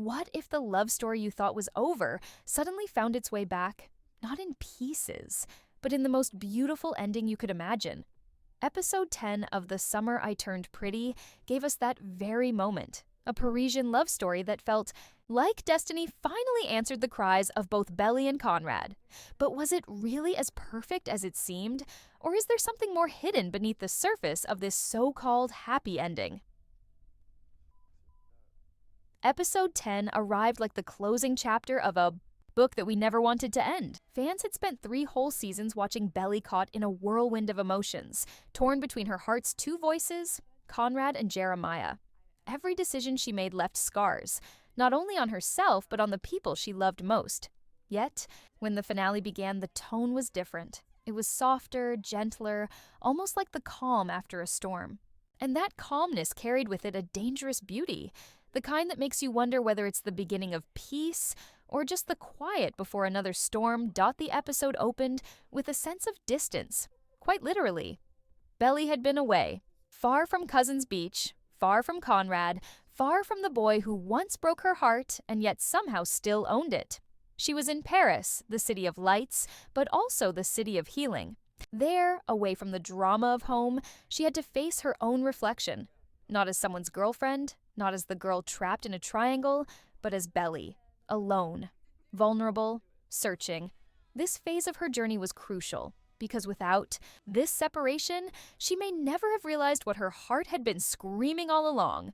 What if the love story you thought was over suddenly found its way back, not in pieces, but in the most beautiful ending you could imagine? Episode 10 of The Summer I Turned Pretty gave us that very moment, a Parisian love story that felt like destiny finally answered the cries of both Belly and Conrad. But was it really as perfect as it seemed, or is there something more hidden beneath the surface of this so-called happy ending? Episode 10 arrived like the closing chapter of a book that we never wanted to end. Fans had spent 3 whole seasons watching Belly caught in a whirlwind of emotions, torn between her heart's 2 voices, Conrad and Jeremiah. Every decision she made left scars, not only on herself but on the people she loved most. Yet, when the finale began, the tone was different. It was softer, gentler, almost like the calm after a storm. And that calmness carried with it a dangerous beauty, the kind that makes you wonder whether it's the beginning of peace or just the quiet before another storm. The episode opened with a sense of distance, quite literally. Belly had been away, far from Cousins Beach, far from Conrad, far from the boy who once broke her heart and yet somehow still owned it. She was in Paris, the city of lights, but also the city of healing. There, away from the drama of home, she had to face her own reflection, not as someone's girlfriend, not as the girl trapped in a triangle, but as Belly, alone, vulnerable, searching. This phase of her journey was crucial, because without this separation, she may never have realized what her heart had been screaming all along.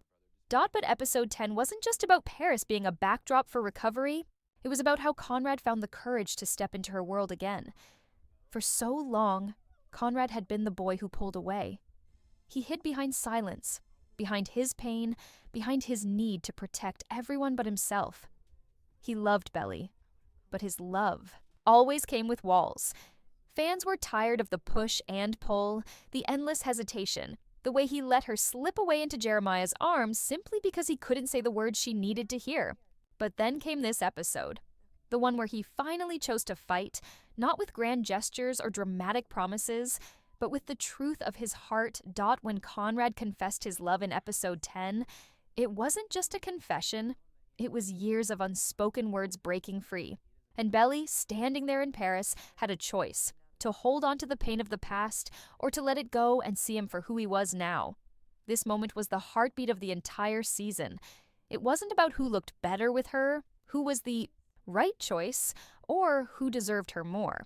But episode 10 wasn't just about Paris being a backdrop for recovery. It was about how Conrad found the courage to step into her world again. For so long, Conrad had been the boy who pulled away. He hid behind silence, behind his pain, behind his need to protect everyone but himself. He loved Belly, but his love always came with walls. Fans were tired of the push and pull, the endless hesitation, the way he let her slip away into Jeremiah's arms simply because he couldn't say the words she needed to hear. But then came this episode, the one where he finally chose to fight, not with grand gestures or dramatic promises, but with the truth of his heart. When Conrad confessed his love in episode 10, it wasn't just a confession, it was years of unspoken words breaking free. And Belly, standing there in Paris, had a choice: to hold on to the pain of the past or to let it go and see him for who he was now. This moment was the heartbeat of the entire season. It wasn't about who looked better with her, who was the right choice, or who deserved her more.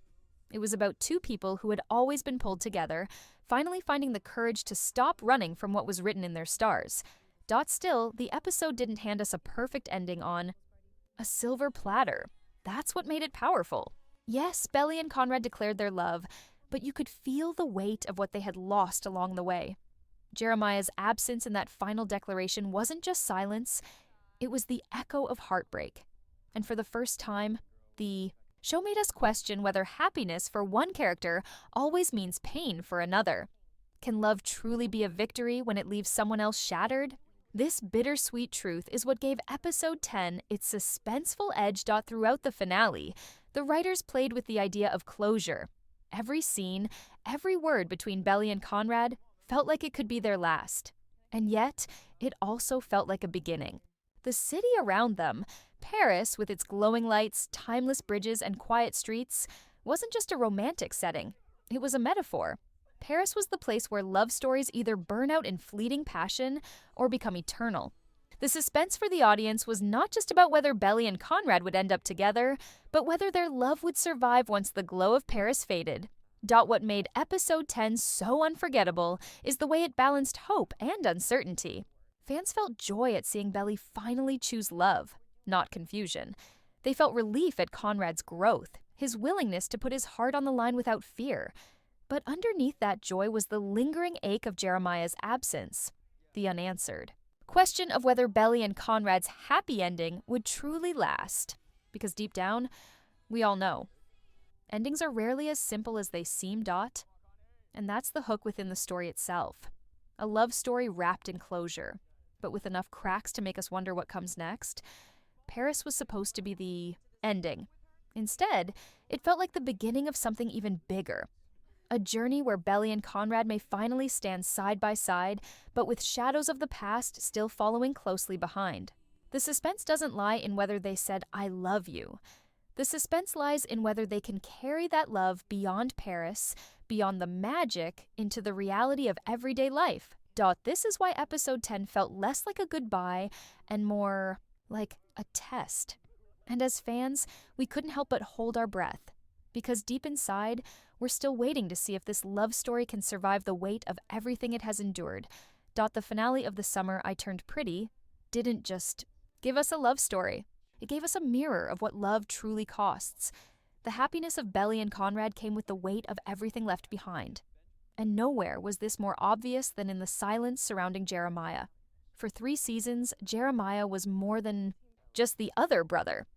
It was about 2 people who had always been pulled together, finally finding the courage to stop running from what was written in their stars. Still, the episode didn't hand us a perfect ending on a silver platter. That's what made it powerful. Yes, Belly and Conrad declared their love, but you could feel the weight of what they had lost along the way. Jeremiah's absence in that final declaration wasn't just silence, it was the echo of heartbreak. And for the first time, the show made us question whether happiness for one character always means pain for another. Can love truly be a victory when it leaves someone else shattered? This bittersweet truth is what gave episode 10 its suspenseful edge. Throughout the finale, the writers played with the idea of closure. Every scene, every word between Belly and Conrad felt like it could be their last. And yet, it also felt like a beginning. The city around them, Paris with its glowing lights, timeless bridges, and quiet streets, wasn't just a romantic setting. It was a metaphor. Paris was the place where love stories either burn out in fleeting passion or become eternal. The suspense for the audience was not just about whether Belly and Conrad would end up together, but whether their love would survive once the glow of Paris faded. What made episode 10 so unforgettable is the way it balanced hope and uncertainty. Fans felt joy at seeing Belly finally choose love, not confusion. They felt relief at Conrad's growth, his willingness to put his heart on the line without fear. But underneath that joy was the lingering ache of Jeremiah's absence, the unanswered question of whether Belly and Conrad's happy ending would truly last. Because deep down, we all know, endings are rarely as simple as they seem. And that's the hook within the story itself. A love story wrapped in closure, but with enough cracks to make us wonder what comes next. Paris was supposed to be the ending. Instead, it felt like the beginning of something even bigger. A journey where Belly and Conrad may finally stand side by side, but with shadows of the past still following closely behind. The suspense doesn't lie in whether they said, "I love you." The suspense lies in whether they can carry that love beyond Paris, beyond the magic, into the reality of everyday life. This is why episode 10 felt less like a goodbye and more like a test. And as fans, we couldn't help but hold our breath, because deep inside, we're still waiting to see if this love story can survive the weight of everything it has endured. The finale of The Summer I Turned Pretty didn't just give us a love story. It gave us a mirror of what love truly costs. The happiness of Belly and Conrad came with the weight of everything left behind. And nowhere was this more obvious than in the silence surrounding Jeremiah. For 3 seasons, Jeremiah was more than just the other brother.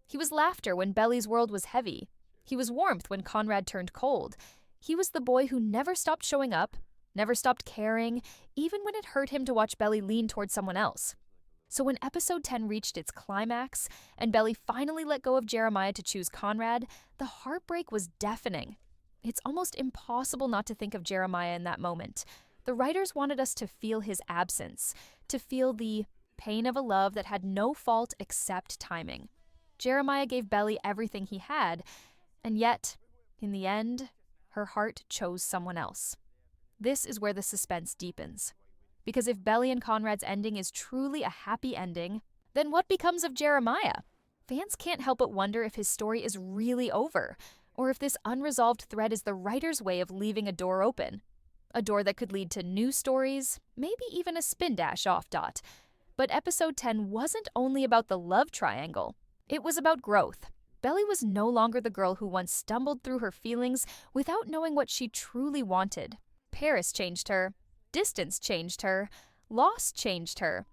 He was laughter when Belly's world was heavy. He was warmth when Conrad turned cold. He was the boy who never stopped showing up, never stopped caring, even when it hurt him to watch Belly lean toward someone else. So when episode 10 reached its climax, and Belly finally let go of Jeremiah to choose Conrad, the heartbreak was deafening. It's almost impossible not to think of Jeremiah in that moment. The writers wanted us to feel his absence, to feel the pain of a love that had no fault except timing. Jeremiah gave Belly everything he had, and yet, in the end, her heart chose someone else. This is where the suspense deepens. Because if Belly and Conrad's ending is truly a happy ending, then what becomes of Jeremiah? Fans can't help but wonder if his story is really over, or if this unresolved thread is the writer's way of leaving a door open. A door that could lead to new stories, maybe even a spin dash off. But episode 10 wasn't only about the love triangle. It was about growth. Belly was no longer the girl who once stumbled through her feelings without knowing what she truly wanted. Paris changed her. Distance changed her. Loss changed her.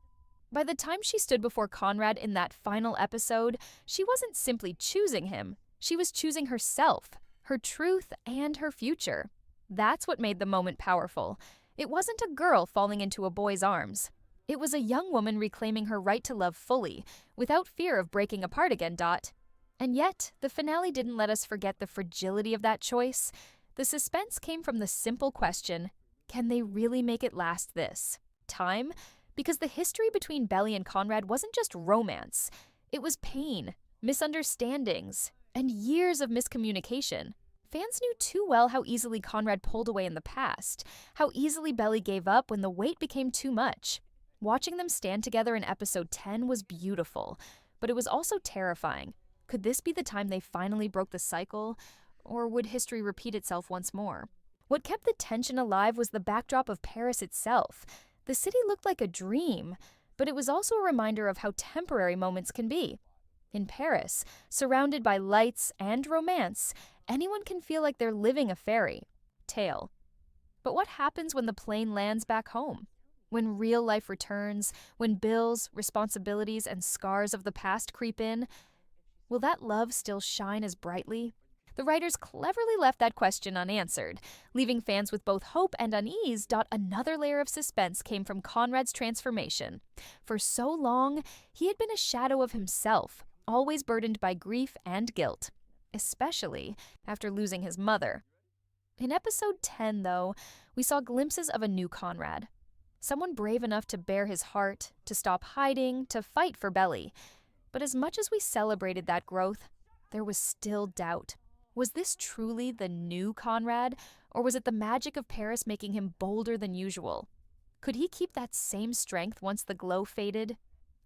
By the time she stood before Conrad in that final episode, she wasn't simply choosing him. She was choosing herself, her truth, and her future. That's what made the moment powerful. It wasn't a girl falling into a boy's arms. It was a young woman reclaiming her right to love fully, without fear of breaking apart again. And yet, the finale didn't let us forget the fragility of that choice. The suspense came from the simple question, can they really make it last this time? Because the history between Belly and Conrad wasn't just romance. It was pain, misunderstandings, and years of miscommunication. Fans knew too well how easily Conrad pulled away in the past, how easily Belly gave up when the weight became too much. Watching them stand together in episode 10 was beautiful, but it was also terrifying. Could this be the time they finally broke the cycle, or would history repeat itself once more? What kept the tension alive was the backdrop of Paris itself. The city looked like a dream, but it was also a reminder of how temporary moments can be. In Paris, surrounded by lights and romance, anyone can feel like they're living a fairy tale. But what happens when the plane lands back home? When real life returns, when bills, responsibilities, and scars of the past creep in, will that love still shine as brightly? The writers cleverly left that question unanswered, leaving fans with both hope and unease. Another layer of suspense came from Conrad's transformation. For so long, he had been a shadow of himself, always burdened by grief and guilt, especially after losing his mother. In episode 10, though, we saw glimpses of a new Conrad. Someone brave enough to bare his heart, to stop hiding, to fight for Belly. But as much as we celebrated that growth, there was still doubt. Was this truly the new Conrad, or was it the magic of Paris making him bolder than usual? Could he keep that same strength once the glow faded?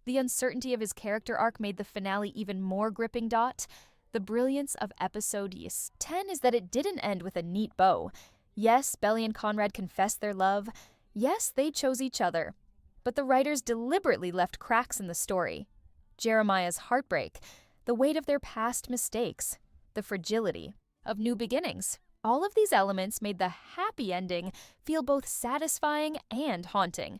The uncertainty of his character arc made the finale even more gripping. The brilliance of episode 10 is that it didn't end with a neat bow. Yes, Belly and Conrad confessed their love. Yes, they chose each other. But the writers deliberately left cracks in the story. Jeremiah's heartbreak, the weight of their past mistakes, the fragility of new beginnings. All of these elements made the happy ending feel both satisfying and haunting.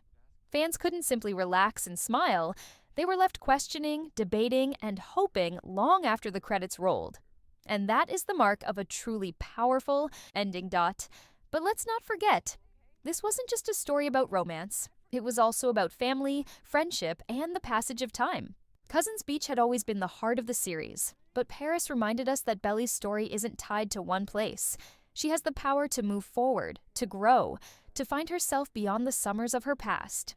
Fans couldn't simply relax and smile. They were left questioning, debating, and hoping long after the credits rolled. And that is the mark of a truly powerful ending. But let's not forget, this wasn't just a story about romance. It was also about family, friendship, and the passage of time. Cousins Beach had always been the heart of the series, but Paris reminded us that Belly's story isn't tied to one place. She has the power to move forward, to grow, to find herself beyond the summers of her past.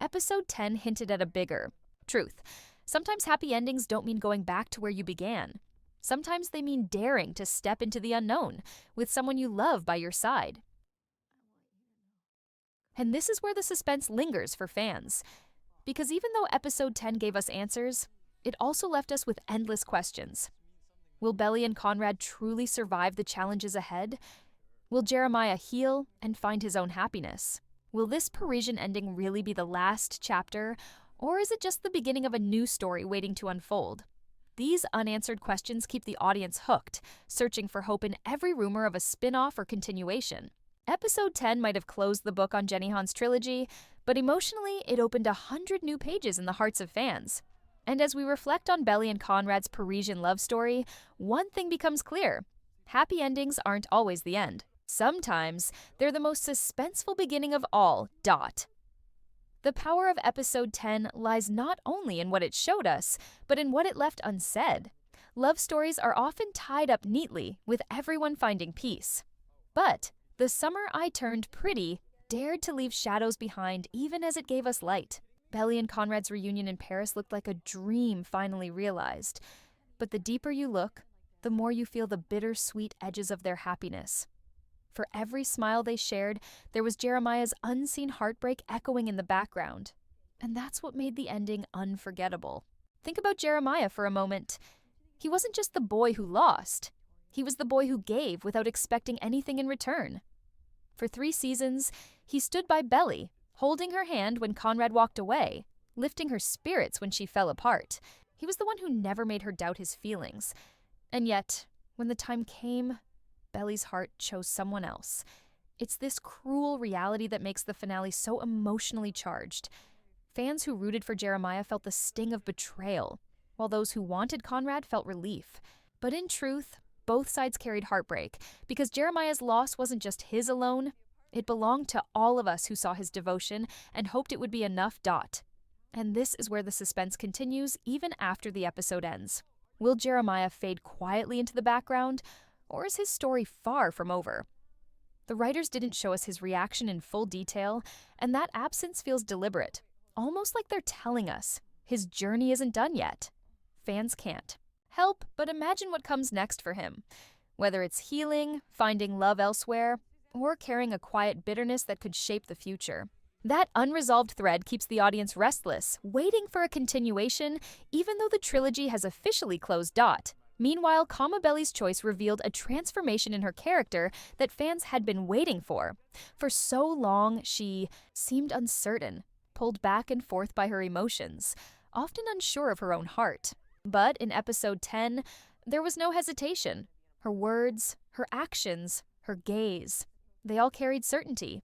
Episode 10 hinted at a bigger, Truth. Sometimes happy endings don't mean going back to where you began. Sometimes they mean daring to step into the unknown with someone you love by your side. And this is where the suspense lingers for fans. Because even though episode 10 gave us answers, it also left us with endless questions. Will Belly and Conrad truly survive the challenges ahead? Will Jeremiah heal and find his own happiness? Will this Parisian ending really be the last chapter, or is it just the beginning of a new story waiting to unfold? These unanswered questions keep the audience hooked, searching for hope in every rumor of a spin-off or continuation. Episode 10 might have closed the book on Jenny Han's trilogy, but emotionally, it opened 100 new pages in the hearts of fans. And as we reflect on Belly and Conrad's Parisian love story, one thing becomes clear. Happy endings aren't always the end. Sometimes, they're the most suspenseful beginning of all, The power of episode 10 lies not only in what it showed us, but in what it left unsaid. Love stories are often tied up neatly, with everyone finding peace. But the summer I turned pretty dared to leave shadows behind even as it gave us light. Belly and Conrad's reunion in Paris looked like a dream finally realized. But the deeper you look, the more you feel the bittersweet edges of their happiness. For every smile they shared, there was Jeremiah's unseen heartbreak echoing in the background. And that's what made the ending unforgettable. Think about Jeremiah for a moment. He wasn't just the boy who lost. He was the boy who gave without expecting anything in return. For 3 seasons, he stood by Belly, holding her hand when Conrad walked away, lifting her spirits when she fell apart. He was the one who never made her doubt his feelings. And yet, when the time came, Belly's heart chose someone else. It's this cruel reality that makes the finale so emotionally charged. Fans who rooted for Jeremiah felt the sting of betrayal, while those who wanted Conrad felt relief. But in truth, both sides carried heartbreak, because Jeremiah's loss wasn't just his alone. It belonged to all of us who saw his devotion and hoped it would be enough. And this is where the suspense continues even after the episode ends. Will Jeremiah fade quietly into the background, or is his story far from over? The writers didn't show us his reaction in full detail, and that absence feels deliberate, almost like they're telling us his journey isn't done yet. Fans can't help but imagine what comes next for him, whether it's healing, finding love elsewhere, or carrying a quiet bitterness that could shape the future. That unresolved thread keeps the audience restless, waiting for a continuation, even though the trilogy has officially closed. Meanwhile, Kama Belly's choice revealed a transformation in her character that fans had been waiting for. For so long, she seemed uncertain, pulled back and forth by her emotions, often unsure of her own heart. But in episode 10, there was no hesitation. Her words, her actions, her gaze, they all carried certainty.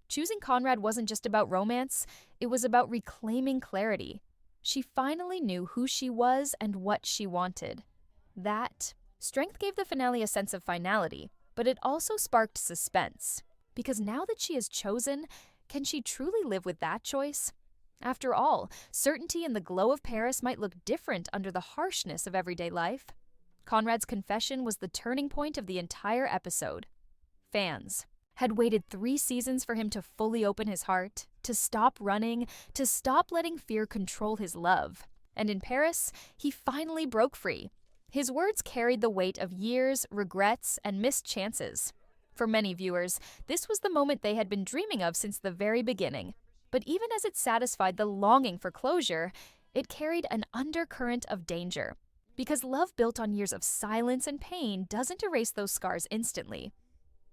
Choosing Conrad wasn't just about romance, it was about reclaiming clarity. She finally knew who she was and what she wanted. That strength gave the finale a sense of finality, but it also sparked suspense. Because now that she has chosen, can she truly live with that choice? After all, certainty and the glow of Paris might look different under the harshness of everyday life. Conrad's confession was the turning point of the entire episode. Fans had waited 3 seasons for him to fully open his heart, to stop running, to stop letting fear control his love. And in Paris, he finally broke free. His words carried the weight of years, regrets, and missed chances. For many viewers, this was the moment they had been dreaming of since the very beginning. But even as it satisfied the longing for closure, it carried an undercurrent of danger. Because love built on years of silence and pain doesn't erase those scars instantly.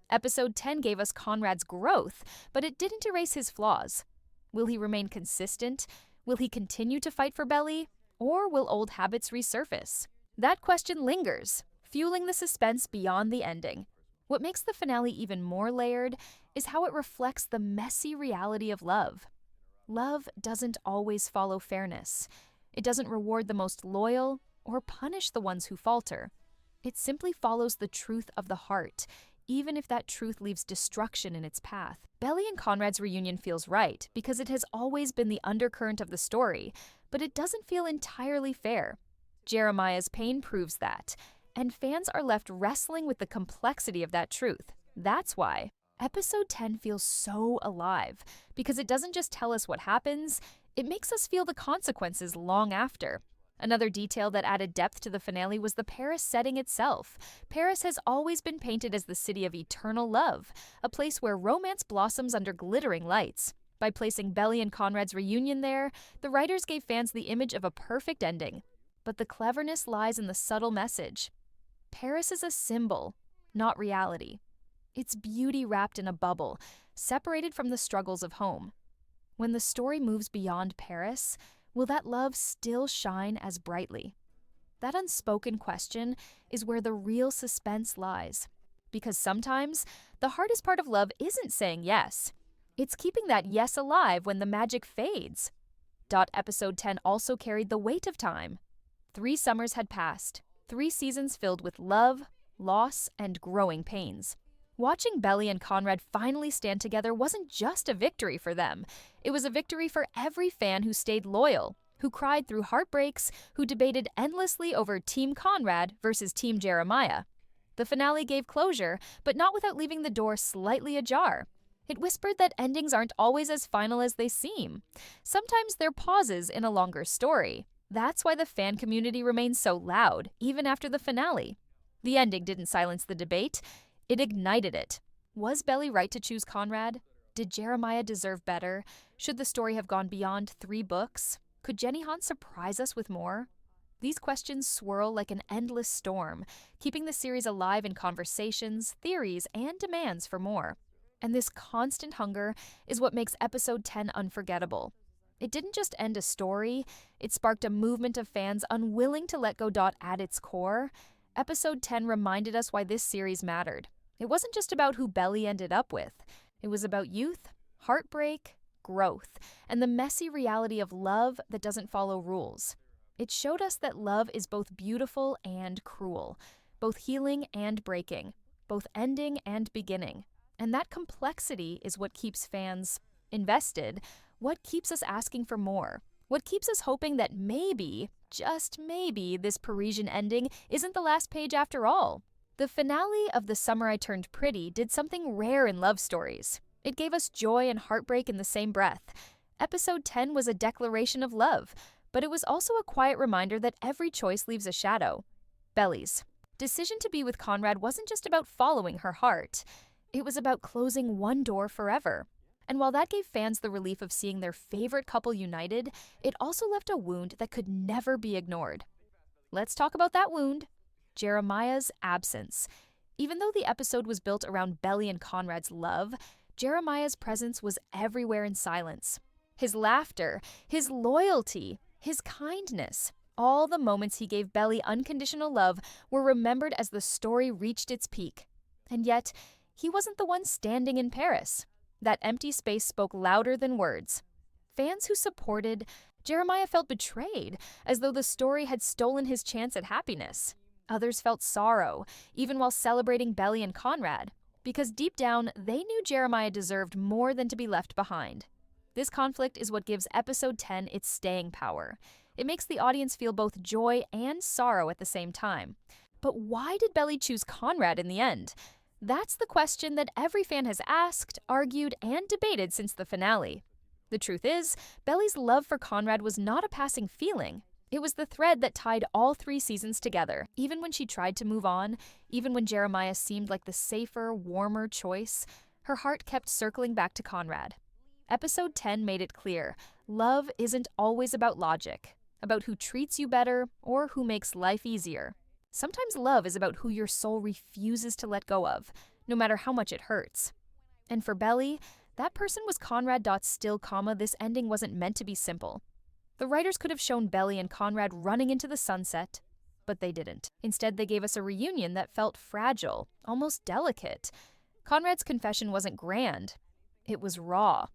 Episode 10 gave us Conrad's growth, but it didn't erase his flaws. Will he remain consistent? Will he continue to fight for Belly? Or will old habits resurface? That question lingers, fueling the suspense beyond the ending. What makes the finale even more layered is how it reflects the messy reality of love. Love doesn't always follow fairness. It doesn't reward the most loyal or punish the ones who falter. It simply follows the truth of the heart, even if that truth leaves destruction in its path. Belly and Conrad's reunion feels right because it has always been the undercurrent of the story, but it doesn't feel entirely fair. Jeremiah's pain proves that, and fans are left wrestling with the complexity of that truth. That's why Episode 10 feels so alive, because it doesn't just tell us what happens, It makes us feel the consequences long after. Another detail that added depth to the finale was the Paris setting itself. Paris has always been painted as the city of eternal love, a place where romance blossoms under glittering lights. By placing Belly and Conrad's reunion there, the writers gave fans the image of a perfect ending. But the cleverness lies in the subtle message. Paris is a symbol, not reality. It's beauty wrapped in a bubble, separated from the struggles of home. When the story moves beyond Paris, will that love still shine as brightly? That unspoken question is where the real suspense lies. Because sometimes, the hardest part of love isn't saying yes. It's keeping that yes alive when the magic fades. Episode 10 also carried the weight of time. 3 summers had passed, 3 seasons filled with love, loss, and growing pains. Watching Belly and Conrad finally stand together wasn't just a victory for them. It was a victory for every fan who stayed loyal, who cried through heartbreaks, who debated endlessly over Team Conrad versus Team Jeremiah. The finale gave closure, but not without leaving the door slightly ajar. It whispered that endings aren't always as final as they seem. Sometimes they're pauses in a longer story. That's why the fan community remains so loud, even after the finale. The ending didn't silence the debate. It ignited it. Was Belly right to choose Conrad? Did Jeremiah deserve better? Should the story have gone beyond 3 books? Could Jenny Han surprise us with more? These questions swirl like an endless storm, keeping the series alive in conversations, theories, and demands for more. And this constant hunger is what makes episode 10 unforgettable. It didn't just end a story, it sparked a movement of fans unwilling to let go. At its core, episode 10 reminded us why this series mattered. It wasn't just about who Belly ended up with. It was about youth, heartbreak, growth, and the messy reality of love that doesn't follow rules. It showed us that love is both beautiful and cruel, both healing and breaking, both ending and beginning. And that complexity is what keeps fans invested, what keeps us asking for more, what keeps us hoping that maybe, just maybe, this Parisian ending isn't the last page after all. The finale of The Summer I Turned Pretty did something rare in love stories. It gave us joy and heartbreak in the same breath. Episode 10 was a declaration of love, but it was also a quiet reminder that every choice leaves a shadow. Belly's decision to be with Conrad wasn't just about following her heart. It was about closing one door forever. And while that gave fans the relief of seeing their favorite couple united, it also left a wound that could never be ignored. Let's talk about that wound. Jeremiah's absence. Even though the episode was built around Belly and Conrad's love, Jeremiah's presence was everywhere in silence. His laughter, his loyalty, his kindness, all the moments he gave Belly unconditional love were remembered as the story reached its peak. And yet, he wasn't the one standing in Paris. That empty space spoke louder than words. Fans who supported Jeremiah felt betrayed, as though the story had stolen his chance at happiness. Others felt sorrow, even while celebrating Belly and Conrad, because deep down, they knew Jeremiah deserved more than to be left behind. This conflict is what gives episode 10 its staying power. It makes the audience feel both joy and sorrow at the same time. But why did Belly choose Conrad in the end? That's the question that every fan has asked, argued, and debated since the finale. The truth is, Belly's love for Conrad was not a passing feeling. It was the thread that tied all 3 seasons together. Even when she tried to move on, even when Jeremiah seemed like the safer, warmer choice, her heart kept circling back to Conrad. Episode 10 made it clear, love isn't always about logic, about who treats you better or who makes life easier. Sometimes love is about who your soul refuses to let go of, no matter how much it hurts. And for Belly, that person was Conrad. Still, this ending wasn't meant to be simple. The writers could have shown Belly and Conrad running into the sunset, but they didn't. Instead, they gave us a reunion that felt fragile, almost delicate. Conrad's confession wasn't grand. It was raw.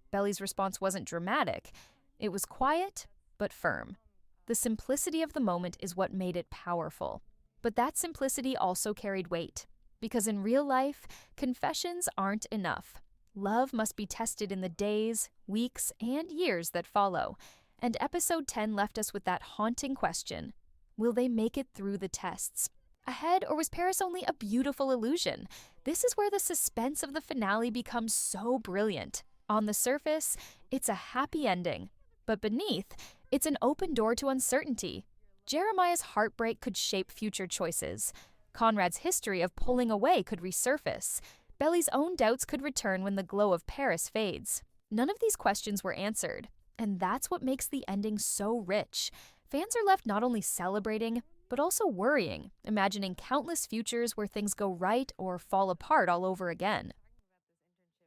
Belly's response wasn't dramatic. It was quiet, but firm. The simplicity of the moment is what made it powerful. But that simplicity also carried weight. Because in real life, confessions aren't enough. Love must be tested in the days, weeks, and years that follow. And episode 10 left us with that haunting question. Will they make it through the tests? Ahead, or was Paris only a beautiful illusion? This is where the suspense of the finale becomes so brilliant. On the surface, it's a happy ending. But beneath, it's an open door to uncertainty. Jeremiah's heartbreak could shape future choices. Conrad's history of pulling away could resurface. Belly's own doubts could return when the glow of Paris fades. None of these questions were answered, and that's what makes the ending so rich. Fans are left not only celebrating, but also worrying, imagining countless futures where things go right or fall apart all over again.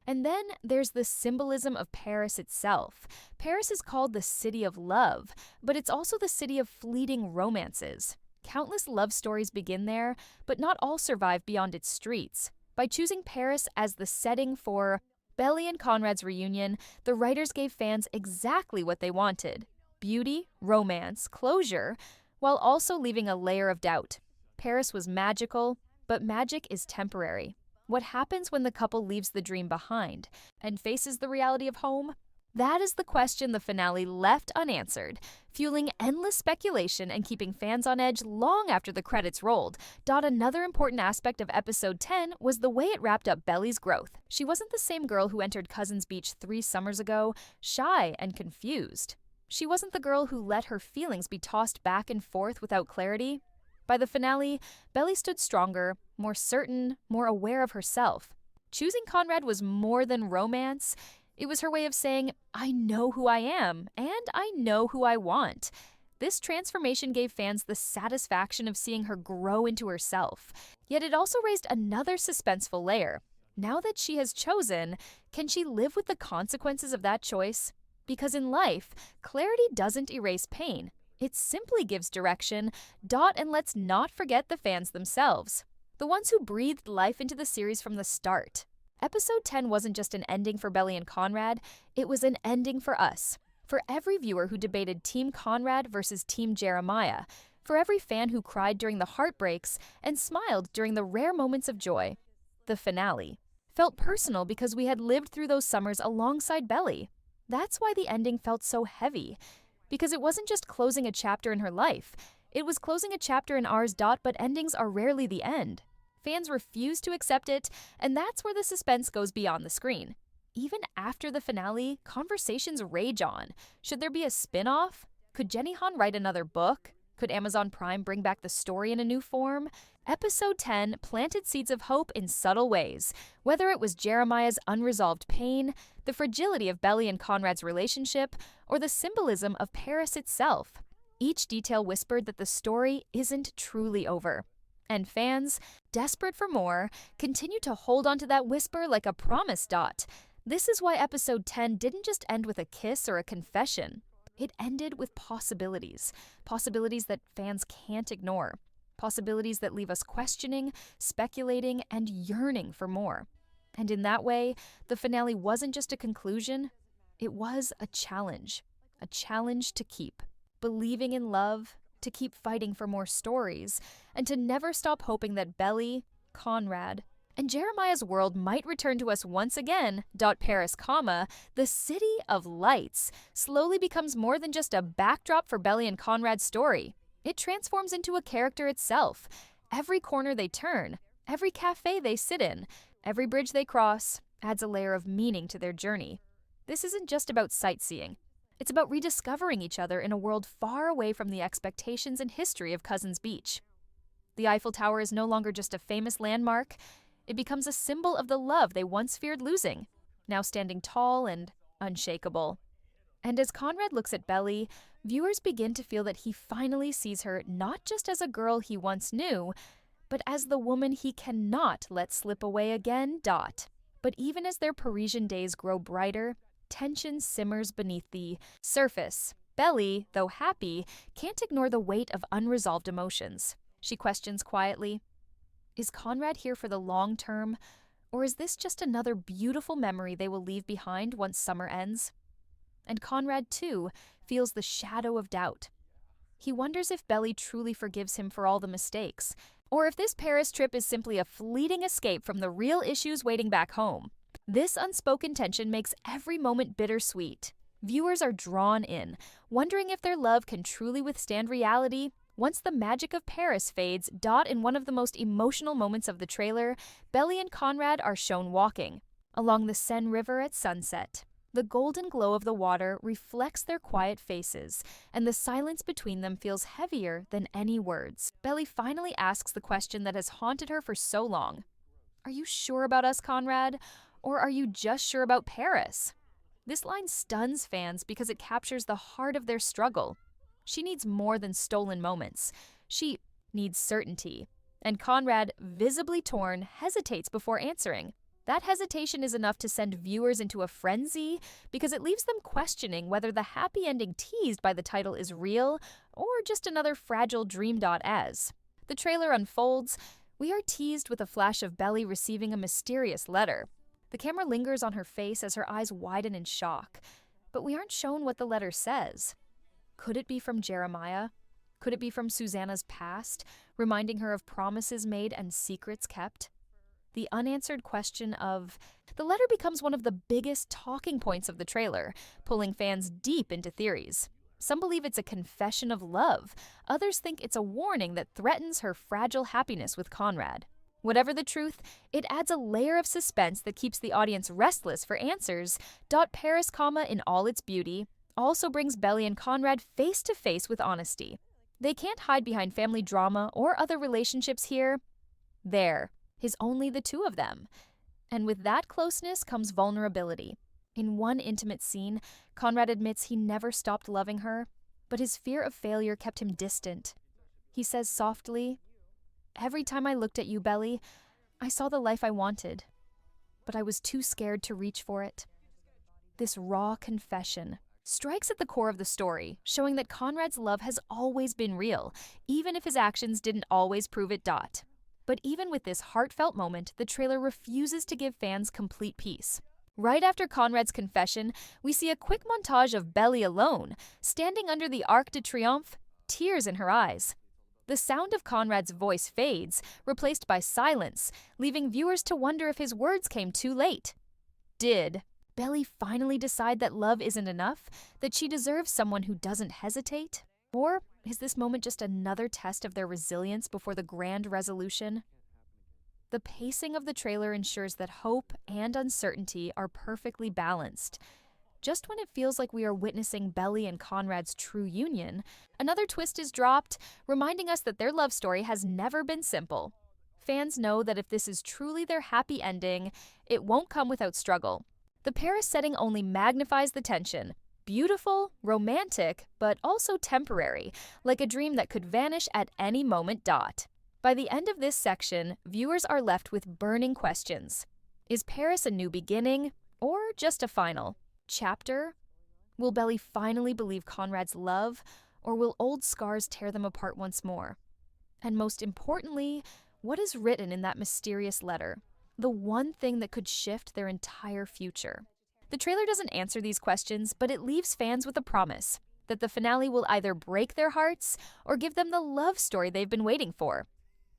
And then there's the symbolism of Paris itself. Paris is called the city of love, but it's also the city of fleeting romances. Countless love stories begin there, but not all survive beyond its streets. By choosing Paris as the setting for Belly and Conrad's reunion, the writers gave fans exactly what they wanted: beauty, romance, closure, while also leaving a layer of doubt. Paris was magical, but magic is temporary. What happens when the couple leaves the dream behind and faces the reality of home? That is the question the finale left unanswered, fueling endless speculation and keeping fans on edge long after the credits rolled. Another important aspect of episode 10 was the way it wrapped up Belly's growth. She wasn't the same girl who entered Cousins Beach 3 summers ago, shy and confused. She wasn't the girl who let her feelings be tossed back and forth without clarity. By the finale, Belly stood stronger, more certain, more aware of herself. Choosing Conrad was more than romance. It was her way of saying, I know who I am, and I know who I want. This transformation gave fans the satisfaction of seeing her grow into herself. Yet it also raised another suspenseful layer. Now that she has chosen, can she live with the consequences of that choice? Because in life, clarity doesn't erase pain. It simply gives direction. And let's not forget the fans themselves, the ones who breathed life into the series from the start. Episode 10 wasn't just an ending for Belly and Conrad, it was an ending for us. For every viewer who debated Team Conrad versus Team Jeremiah. For every fan who cried during the heartbreaks and smiled during the rare moments of joy. The finale felt personal because we had lived through those summers alongside Belly. That's why the ending felt so heavy. Because it wasn't just closing a chapter in her life, it was closing a chapter in ours. But endings are rarely the end. Fans refuse to accept it, and that's where the suspense goes beyond the screen. Even after the finale, conversations rage on. Should there be a spin-off? Could Jenny Han write another book? Could Amazon Prime bring back the story in a new form? Episode 10 planted seeds of hope in subtle ways. Whether it was Jeremiah's unresolved pain, the fragility of Belly and Conrad's relationship, or the symbolism of Paris itself, each detail whispered that the story isn't truly over. And fans, desperate for more, continue to hold onto that whisper like a promise. This is why episode 10 didn't just end with a kiss or a confession. It ended with possibilities. Possibilities that fans can't ignore. Possibilities that leave us questioning, speculating, and yearning for more. And in that way, the finale wasn't just a conclusion, it was a challenge to keep believing in love, to keep fighting for more stories, and to never stop hoping that Belly, Conrad, and Jeremiah's world might return to us once again. Paris, the city of lights, slowly becomes more than just a backdrop for Belly and Conrad's story. It transforms into a character itself. Every corner they turn, every cafe they sit in, every bridge they cross adds a layer of meaning to their journey. This isn't just about sightseeing. It's about rediscovering each other in a world far away from the expectations and history of Cousins Beach. The Eiffel Tower is no longer just a famous landmark. It becomes a symbol of the love they once feared losing, now standing tall and unshakable. And as Conrad looks at Belly, viewers begin to feel that he finally sees her not just as a girl he once knew, but as the woman he cannot let slip away again. But even as their Parisian days grow brighter, tension simmers beneath the surface. Belly, though happy, can't ignore the weight of unresolved emotions. She questions quietly, is Conrad here for the long term, or is this just another beautiful memory they will leave behind once summer ends? And Conrad, too, feels the shadow of doubt. He wonders if Belly truly forgives him for all the mistakes, or if this Paris trip is simply a fleeting escape from the real issues waiting back home. This unspoken tension makes every moment bittersweet. Viewers are drawn in, wondering if their love can truly withstand reality. Once the magic of Paris fades. In one of the most emotional moments of the trailer, Belly and Conrad are shown walking along the Seine River at sunset. The golden glow of the water reflects their quiet faces, and the silence between them feels heavier than any words. Belly finally asks the question that has haunted her for so long. Are you sure about us, Conrad? Or are you just sure about Paris? This line stuns fans because it captures the heart of their struggle. She needs more than stolen moments. She needs certainty. And Conrad, visibly torn, hesitates before answering. That hesitation is enough to send viewers into a frenzy because it leaves them questioning whether the happy ending teased by the title is real or just another fragile dream. As the trailer unfolds, we are teased with a flash of Belly receiving a mysterious letter. The camera lingers on her face as her eyes widen in shock, but we aren't shown what the letter says. Could it be from Jeremiah? Could it be from Susanna's past, reminding her of promises made and secrets kept? The unanswered question of the letter becomes one of the biggest talking points of the trailer, pulling fans deep into theories. Some believe it's a confession of love. Others think it's a warning that threatens her fragile happiness with Conrad. Whatever the truth, it adds a layer of suspense that keeps the audience restless for answers. Paris, in all its beauty, also brings Belly and Conrad face to face with honesty. They can't hide behind family drama or other relationships here. There is only the two of them. And with that closeness comes vulnerability. In one intimate scene, Conrad admits he never stopped loving her, but his fear of failure kept him distant. He says softly, "Every time I looked at you, Belly, I saw the life I wanted, but I was too scared to reach for it." This raw confession strikes at the core of the story, showing that Conrad's love has always been real, even if his actions didn't always prove it. But even with this heartfelt moment, the trailer refuses to give fans complete peace. Right after Conrad's confession, we see a quick montage of Belly alone, standing under the Arc de Triomphe, tears in her eyes. The sound of Conrad's voice fades, replaced by silence, leaving viewers to wonder if his words came too late. Did Belly finally decide that love isn't enough, that she deserves someone who doesn't hesitate? Or is this moment just another test of their resilience before the grand resolution? The pacing of the trailer ensures that hope and uncertainty are perfectly balanced. Just when it feels like we are witnessing Belly and Conrad's true union, another twist is dropped, reminding us that their love story has never been simple. Fans know that if this is truly their happy ending, it won't come without struggle. The Paris setting only magnifies the tension. Beautiful, romantic, but also temporary, like a dream that could vanish at any moment. By the end of this section, viewers are left with burning questions. Is Paris a new beginning, or just a final chapter? Will Belly finally believe Conrad's love, or will old scars tear them apart once more? And most importantly, what is written in that mysterious letter? The one thing that could shift their entire future. The trailer doesn't answer these questions, but it leaves fans with a promise that the finale will either break their hearts or give them the love story they've been waiting for.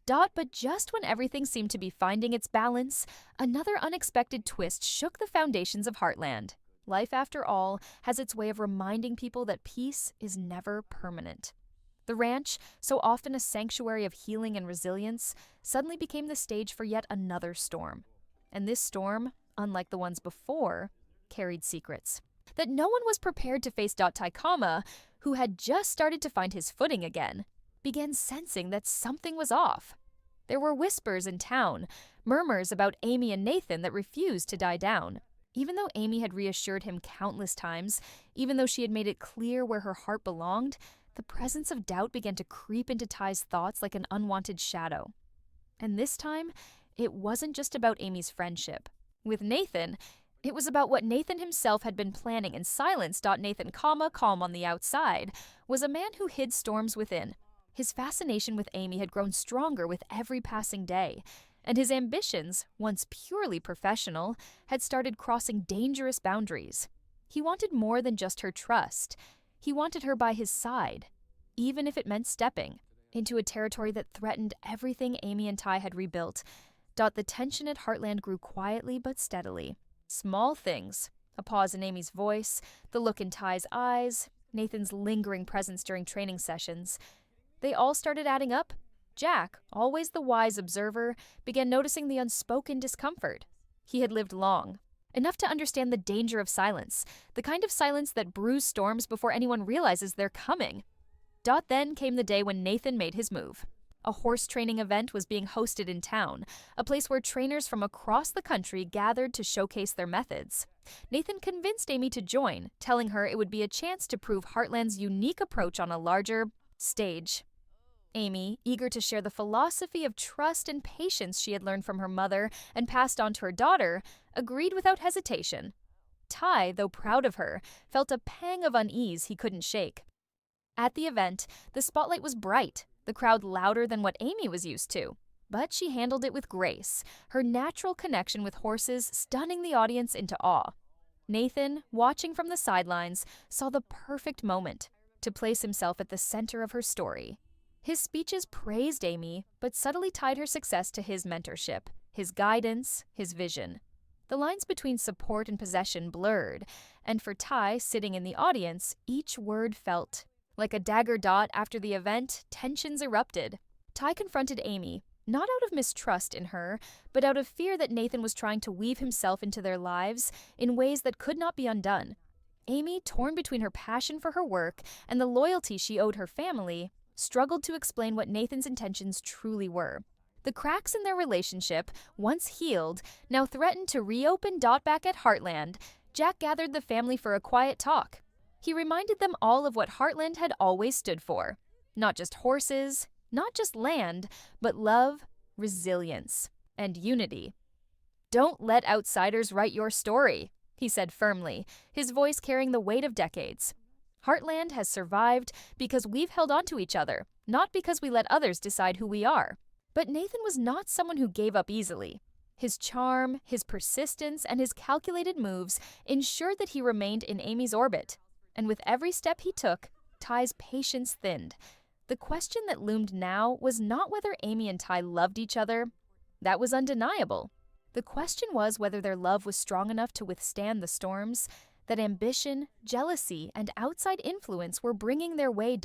But just when everything seemed to be finding its balance, another unexpected twist shook the foundations of Heartland. Life, after all, has its way of reminding people that peace is never permanent. The ranch, so often a sanctuary of healing and resilience, suddenly became the stage for yet another storm. And this storm, unlike the ones before, carried secrets that no one was prepared to face. Taikama, who had just started to find his footing again, began sensing that something was off. There were whispers in town, murmurs about Amy and Nathan that refused to die down. Even though Amy had reassured him countless times, even though she had made it clear where her heart belonged, the presence of doubt began to creep into Ty's thoughts like an unwanted shadow. And this time, it wasn't just about Amy's friendship. With Nathan, it was about what Nathan himself had been planning in silence. Nathan, calm on the outside, was a man who hid storms within. His fascination with Amy had grown stronger with every passing day, and his ambitions, once purely professional, had started crossing dangerous boundaries. He wanted more than just her trust. He wanted her by his side, even if it meant stepping into a territory that threatened everything Amy and Ty had rebuilt. The tension at Heartland grew quietly but steadily. Small things, a pause in Amy's voice, the look in Ty's eyes, Nathan's lingering presence during training sessions, they all started adding up. Jack, always the wise observer, began noticing the unspoken discomfort. He had lived long, enough to understand the danger of silence, the kind of silence that brews storms before anyone realizes they're coming. Then came the day when Nathan made his move. A horse training event was being hosted in town, a place where trainers from across the country gathered to showcase their methods. Nathan convinced Amy to join, telling her it would be a chance to prove Heartland's unique approach on a larger stage. Amy, eager to share the philosophy of trust and patience she had learned from her mother and passed on to her daughter, agreed without hesitation. Ty, though proud of her, felt a pang of unease he couldn't shake. At the event, the spotlight was bright, the crowd louder than what Amy was used to. But she handled it with grace, her natural connection with horses stunning the audience into awe. Nathan, watching from the sidelines, saw the perfect moment to place himself at the center of her story. His speeches praised Amy, but subtly tied her success to his mentorship, his guidance, his vision. The lines between support and possession blurred, and for Ty, sitting in the audience, each word felt like a dagger. After the event, tensions erupted. Ty confronted Amy, not out of mistrust in her, but out of fear that Nathan was trying to weave himself into their lives in ways that could not be undone. Amy, torn between her passion for her work and the loyalty she owed her family, struggled to explain what Nathan's intentions truly were. The cracks in their relationship, once healed, now threatened to reopen. Back at Heartland, Jack gathered the family for a quiet talk. He reminded them all of what Heartland had always stood for. Not just horses, not just land, but love, resilience, and unity. "Don't let outsiders write your story," he said firmly, his voice carrying the weight of decades. "Heartland has survived because we've held on to each other, not because we let others decide who we are." But Nathan was not someone who gave up easily. His charm, his persistence, and his calculated moves ensured that he remained in Amy's orbit. And with every step he took, Ty's patience thinned. The question that loomed now was not whether Amy and Ty loved each other. That was undeniable. The question was whether their love was strong enough to withstand the storms that ambition, jealousy, and outside influence were bringing their way.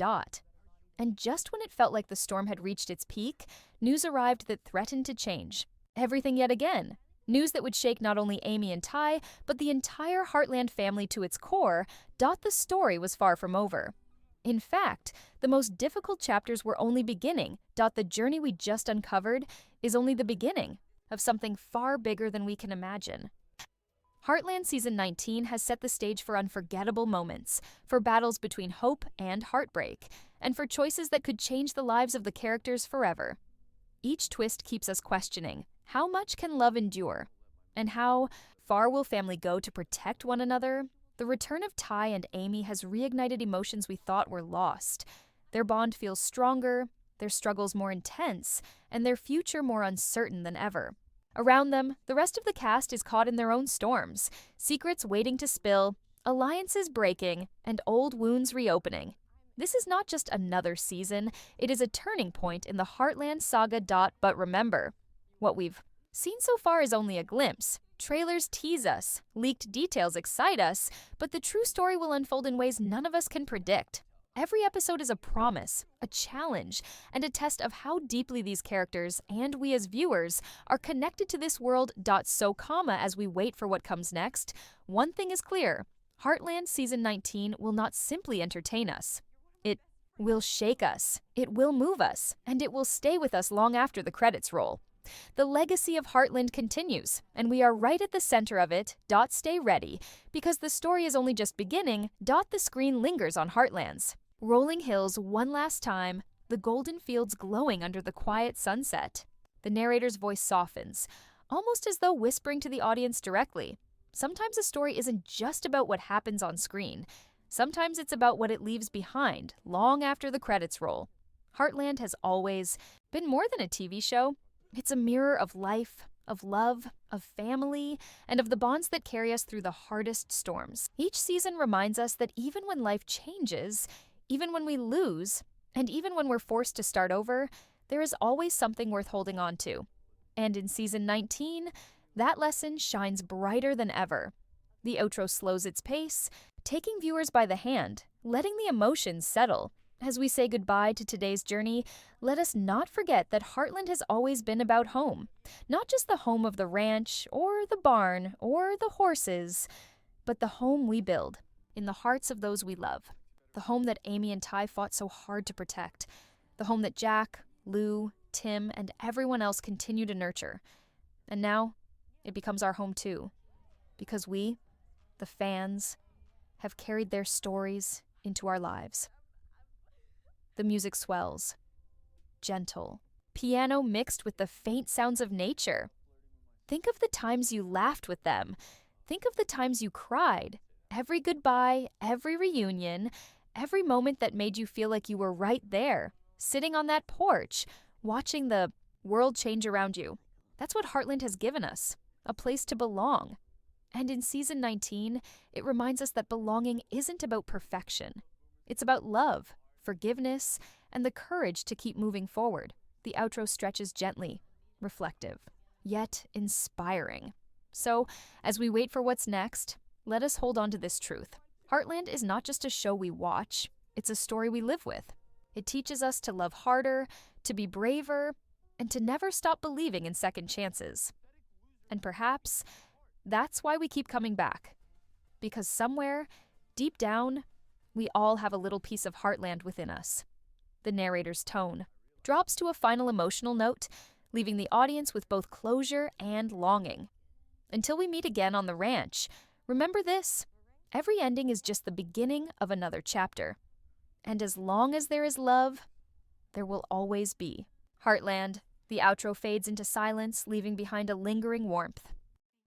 And just when it felt like the storm had reached its peak, news arrived that threatened to change everything yet again. News that would shake not only Amy and Ty, but the entire Heartland family to its core. The story was far from over. In fact, the most difficult chapters were only beginning. The journey we just uncovered is only the beginning of something far bigger than we can imagine. Heartland Season 19 has set the stage for unforgettable moments, for battles between hope and heartbreak, and for choices that could change the lives of the characters forever. Each twist keeps us questioning, how much can love endure? And how far will family go to protect one another? The return of Ty and Amy has reignited emotions we thought were lost. Their bond feels stronger, their struggles more intense, and their future more uncertain than ever. Around them, the rest of the cast is caught in their own storms, secrets waiting to spill, alliances breaking, and old wounds reopening. This is not just another season, it is a turning point in the Heartland saga. But remember, what we've seen so far is only a glimpse. Trailers tease us, leaked details excite us, but the true story will unfold in ways none of us can predict. Every episode is a promise, a challenge, and a test of how deeply these characters, and we as viewers, are connected to this world. As we wait for what comes next, one thing is clear: Heartland Season 19 will not simply entertain us. It will shake us, it will move us, and it will stay with us long after the credits roll. The legacy of Heartland continues, and we are right at the center of it. Stay ready, because the story is only just beginning. The screen lingers on Heartlands. Rolling hills one last time, the golden fields glowing under the quiet sunset. The narrator's voice softens, almost as though whispering to the audience directly. Sometimes a story isn't just about what happens on screen. Sometimes it's about what it leaves behind, long after the credits roll. Heartland has always been more than a TV show. It's a mirror of life, of love, of family, and of the bonds that carry us through the hardest storms. Each season reminds us that even when life changes, even when we lose, and even when we're forced to start over, there is always something worth holding on to. And in Season 19, that lesson shines brighter than ever. The outro slows its pace, taking viewers by the hand, letting the emotions settle. As we say goodbye to today's journey, let us not forget that Heartland has always been about home. Not just the home of the ranch, or the barn, or the horses, but the home we build, in the hearts of those we love. The home that Amy and Ty fought so hard to protect. The home that Jack, Lou, Tim, and everyone else continue to nurture. And now, it becomes our home too. Because we, the fans, have carried their stories into our lives. The music swells. Gentle. Piano mixed with the faint sounds of nature. Think of the times you laughed with them. Think of the times you cried. Every goodbye, every reunion, every moment that made you feel like you were right there, sitting on that porch, watching the world change around you. That's what Heartland has given us, a place to belong. And in season 19, it reminds us that belonging isn't about perfection. It's about love, forgiveness, and the courage to keep moving forward. The outro stretches gently, reflective, yet inspiring. So, as we wait for what's next, let us hold on to this truth. Heartland is not just a show we watch, it's a story we live with. It teaches us to love harder, to be braver, and to never stop believing in second chances. And perhaps that's why we keep coming back. Because somewhere, deep down, we all have a little piece of Heartland within us. The narrator's tone drops to a final emotional note, leaving the audience with both closure and longing. Until we meet again on the ranch, remember this: every ending is just the beginning of another chapter. And as long as there is love, there will always be. Heartland. The outro fades into silence, leaving behind a lingering warmth.